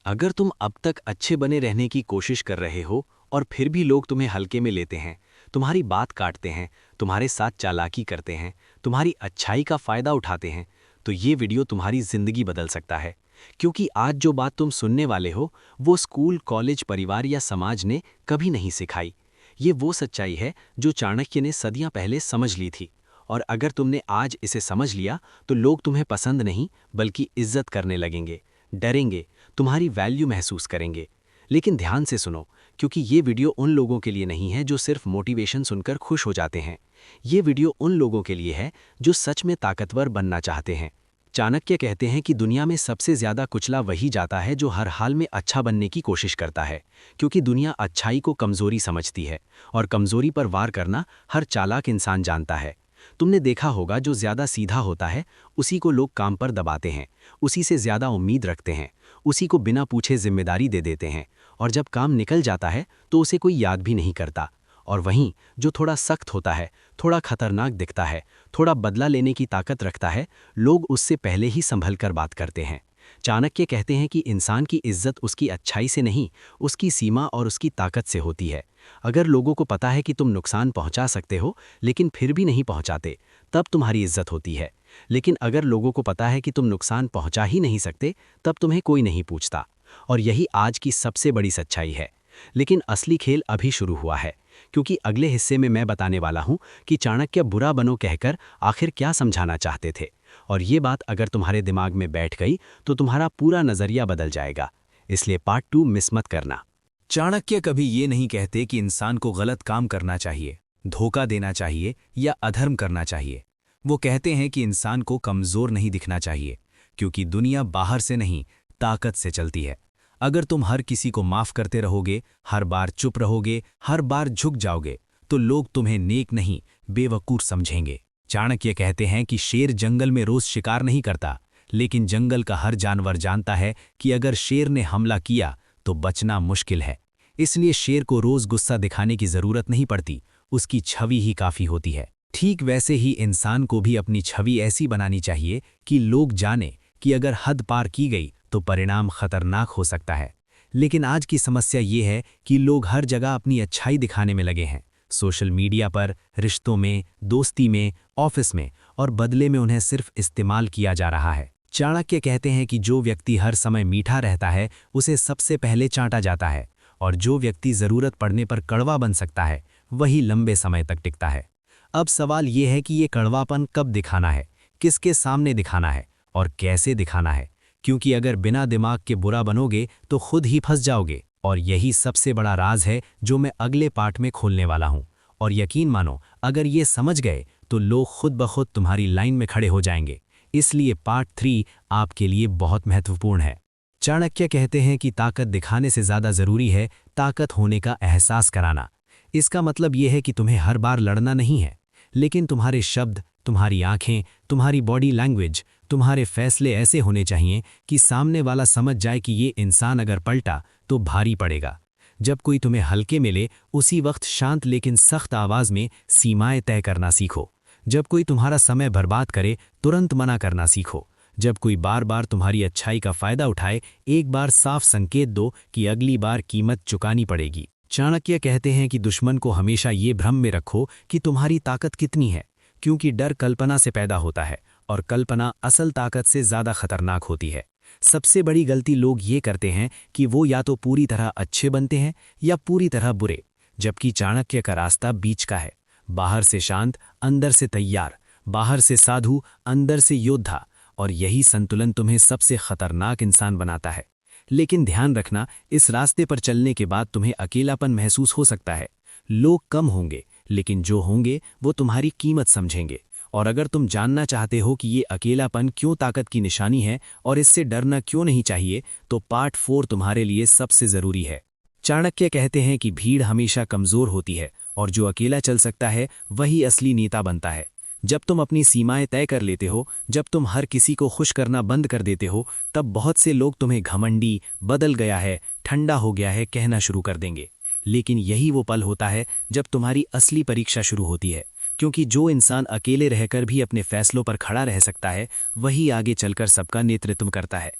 अगर तुम अब तक अच्छे बने रहने की कोशिश कर रहे हो और फिर भी लोग तुम्हें हल्के में लेते हैं, तुम्हारी बात काटते हैं, तुम्हारे साथ चालाकी करते हैं, तुम्हारी अच्छाई का फायदा उठाते हैं, तो ये वीडियो तुम्हारी जिंदगी बदल सकता है। क्योंकि आज जो बात तुम सुनने वाले हो वो स्कूल, कॉलेज, परिवार या समाज ने कभी नहीं सिखाई। ये वो सच्चाई है जो चाणक्य ने सदियां पहले समझ ली थी। और अगर तुमने आज इसे समझ लिया तो लोग तुम्हें पसंद नहीं बल्कि इज्जत करने लगेंगे, डरेंगे, तुम्हारी वैल्यू महसूस करेंगे। लेकिन ध्यान से सुनो, क्योंकि ये वीडियो उन लोगों के लिए नहीं है जो सिर्फ मोटिवेशन सुनकर खुश हो जाते हैं। ये वीडियो उन लोगों के लिए है जो सच में ताकतवर बनना चाहते हैं। चाणक्य कहते हैं कि दुनिया में सबसे ज्यादा कुचला वही जाता है जो हर हाल में अच्छा बनने की कोशिश करता है, क्योंकि दुनिया अच्छाई को कमजोरी समझती है और कमजोरी पर वार करना हर चालाक इंसान जानता है। तुमने देखा होगा, जो ज्यादा सीधा होता है उसी को लोग काम पर दबाते हैं, उसी से ज्यादा उम्मीद रखते हैं, उसी को बिना पूछे जिम्मेदारी दे देते हैं, और जब काम निकल जाता है तो उसे कोई याद भी नहीं करता। और वहीं जो थोड़ा सख्त होता है, थोड़ा खतरनाक दिखता है, थोड़ा बदला लेने की ताकत रखता है, लोग उससे पहले ही संभल कर बात करते हैं। चाणक्य कहते हैं कि इंसान की इज्जत उसकी अच्छाई से नहीं, उसकी सीमा और उसकी ताकत से होती है। अगर लोगों को पता है कि तुम नुकसान पहुंचा सकते हो लेकिन फिर भी नहीं पहुंचाते, तब तुम्हारी इज्जत होती है। लेकिन अगर लोगों को पता है कि तुम नुकसान पहुंचा ही नहीं सकते, तब तुम्हें कोई नहीं पूछता। और यही आज की सबसे बड़ी सच्चाई है। लेकिन असली खेल अभी शुरू हुआ है, क्योंकि अगले हिस्से में मैं बताने वाला हूं कि चाणक्य बुरा बनो कहकर आखिर क्या समझाना चाहते थे। और ये बात अगर तुम्हारे दिमाग में बैठ गई तो तुम्हारा पूरा नजरिया बदल जाएगा। इसलिए पार्ट 2 मिस मत करना। चाणक्य कभी ये नहीं कहते कि इंसान को गलत काम करना चाहिए, धोखा देना चाहिए या अधर्म करना चाहिए। वो कहते हैं कि इंसान को कमजोर नहीं दिखना चाहिए, क्योंकि दुनिया बाहर से नहीं, ताकत से चलती है। अगर तुम हर किसी को माफ करते रहोगे, हर बार चुप रहोगे, हर बार झुक जाओगे, तो लोग तुम्हें नेक नहीं, बेवकूफ समझेंगे। चाणक्य कहते हैं कि शेर जंगल में रोज शिकार नहीं करता, लेकिन जंगल का हर जानवर जानता है कि अगर शेर ने हमला किया तो बचना मुश्किल है। इसलिए शेर को रोज गुस्सा दिखाने की जरूरत नहीं पड़ती, उसकी छवि ही काफी होती है। ठीक वैसे ही इंसान को भी अपनी छवि ऐसी बनानी चाहिए कि लोग जाने कि अगर हद पार की गई तो परिणाम खतरनाक हो सकता है। लेकिन आज की समस्या ये है कि लोग हर जगह अपनी अच्छाई दिखाने में लगे हैं, सोशल मीडिया पर, रिश्तों में, दोस्ती में, ऑफिस में, और बदले में उन्हें सिर्फ इस्तेमाल किया जा रहा है। चाणक्य कहते हैं कि जो व्यक्ति हर समय मीठा रहता है उसे सबसे पहले चाटा जाता है, और जो व्यक्ति जरूरत पड़ने पर कड़वा बन सकता है वही लंबे समय तक टिकता है। अब सवाल ये है कि ये कड़वापन कब दिखाना है, किसके सामने दिखाना है और कैसे दिखाना है, क्योंकि अगर बिना दिमाग के बुरा बनोगे तो खुद ही फंस जाओगे। और यही सबसे बड़ा राज है जो मैं अगले पार्ट में खोलने वाला हूं। और यकीन मानो, अगर ये समझ गए तो लोग खुद ब खुद तुम्हारी लाइन में खड़े हो जाएंगे। इसलिए पार्ट 3 आपके लिए बहुत महत्वपूर्ण है। चाणक्य कहते हैं कि ताकत दिखाने से ज्यादा जरूरी है ताकत होने का एहसास कराना। इसका मतलब यह है कि तुम्हें हर बार लड़ना नहीं है, लेकिन तुम्हारे शब्द, तुम्हारी आंखें, तुम्हारी बॉडी लैंग्वेज, तुम्हारे फैसले ऐसे होने चाहिए कि सामने वाला समझ जाए कि ये इंसान अगर पलटा तो भारी पड़ेगा। जब कोई तुम्हें हल्के मिले, उसी वक्त शांत लेकिन सख्त आवाज में सीमाएं तय करना सीखो। जब कोई तुम्हारा समय बर्बाद करे, तुरंत मना करना सीखो। जब कोई बार बार तुम्हारी अच्छाई का फायदा उठाए, एक बार साफ संकेत दो कि अगली बार कीमत चुकानी पड़ेगी। चाणक्य कहते हैं कि दुश्मन को हमेशा ये भ्रम में रखो कि तुम्हारी ताकत कितनी है, क्योंकि डर कल्पना से पैदा होता है और कल्पना असल ताकत से ज्यादा खतरनाक होती है। सबसे बड़ी गलती लोग ये करते हैं कि वो या तो पूरी तरह अच्छे बनते हैं या पूरी तरह बुरे, जबकि चाणक्य का रास्ता बीच का है। बाहर से शांत, अंदर से तैयार, बाहर से साधु, अंदर से योद्धा। और यही संतुलन तुम्हें सबसे खतरनाक इंसान बनाता है। लेकिन ध्यान रखना, इस रास्ते पर चलने के बाद तुम्हें अकेलापन महसूस हो सकता है। लोग कम होंगे, लेकिन जो होंगे वो तुम्हारी कीमत समझेंगे। और अगर तुम जानना चाहते हो कि ये अकेलापन क्यों ताकत की निशानी है और इससे डरना क्यों नहीं चाहिए, तो पार्ट 4 तुम्हारे लिए सबसे जरूरी है। चाणक्य कहते हैं कि भीड़ हमेशा कमजोर होती है और जो अकेला चल सकता है वही असली नेता बनता है। जब तुम अपनी सीमाएं तय कर लेते हो, जब तुम हर किसी को खुश करना बंद कर देते हो, तब बहुत से लोग तुम्हें घमंडी, बदल गया है, ठंडा हो गया है कहना शुरू कर देंगे। लेकिन यही वो पल होता है जब तुम्हारी असली परीक्षा शुरू होती है, क्योंकि जो इंसान अकेले रहकर भी अपने फैसलों पर खड़ा रह सकता है, वही आगे चलकर सबका नेतृत्व करता है।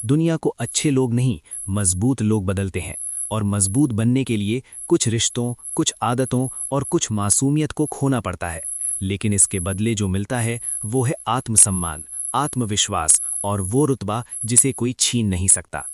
दुनिया को अच्छे लोग नहीं, मजबूत लोग बदलते हैं। और मजबूत बनने के लिए कुछ रिश्तों, कुछ आदतों और कुछ मासूमियत को खोना पड़ता है। लेकिन इसके बदले जो मिलता है वो है आत्मसम्मान, आत्मविश्वास और वो रुतबा जिसे कोई छीन नहीं सकता।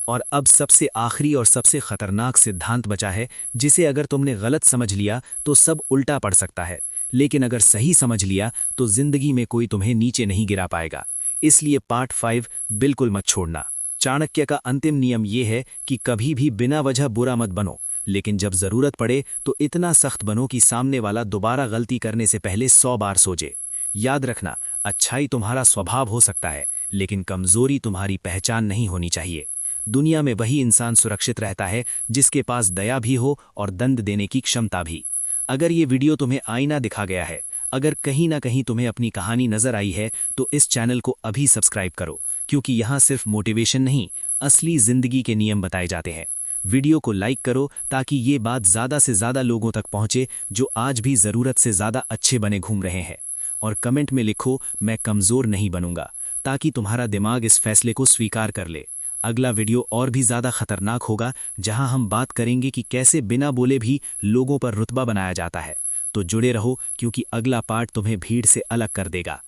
और अब सबसे आखिरी और सबसे खतरनाक सिद्धांत बचा है, जिसे अगर तुमने गलत समझ लिया तो सब उल्टा पड़ सकता है, लेकिन अगर सही समझ लिया तो जिंदगी में कोई तुम्हें नीचे नहीं गिरा पाएगा। इसलिए पार्ट 5 बिल्कुल मत छोड़ना। चाणक्य का अंतिम नियम यह है कि कभी भी बिना वजह बुरा मत बनो, लेकिन जब जरूरत पड़े तो इतना सख्त बनो कि सामने वाला दोबारा गलती करने से पहले 100 बार सोचे। याद रखना, अच्छाई तुम्हारा स्वभाव हो सकता है, लेकिन कमजोरी तुम्हारी पहचान नहीं होनी चाहिए। दुनिया में वही इंसान सुरक्षित रहता है जिसके पास दया भी हो और दंड देने की क्षमता भी। अगर ये वीडियो तुम्हें आईना दिखा गया है, अगर कहीं ना कहीं तुम्हें अपनी कहानी नजर आई है, तो इस चैनल को अभी सब्सक्राइब करो, क्योंकि यहाँ सिर्फ मोटिवेशन नहीं, असली जिंदगी के नियम बताए जाते हैं। वीडियो को लाइक करो ताकि ये बात ज़्यादा से ज़्यादा लोगों तक पहुँचे जो आज भी ज़रूरत से ज़्यादा अच्छे बने घूम रहे हैं। और कमेंट में लिखो, मैं कमज़ोर नहीं बनूंगा, ताकि तुम्हारा दिमाग इस फैसले को स्वीकार कर ले। अगला वीडियो और भी ज़्यादा खतरनाक होगा, जहां हम बात करेंगे कि कैसे बिना बोले भी लोगों पर रुतबा बनाया जाता है। तो जुड़े रहो, क्योंकि अगला पार्ट तुम्हें भीड़ से अलग कर देगा।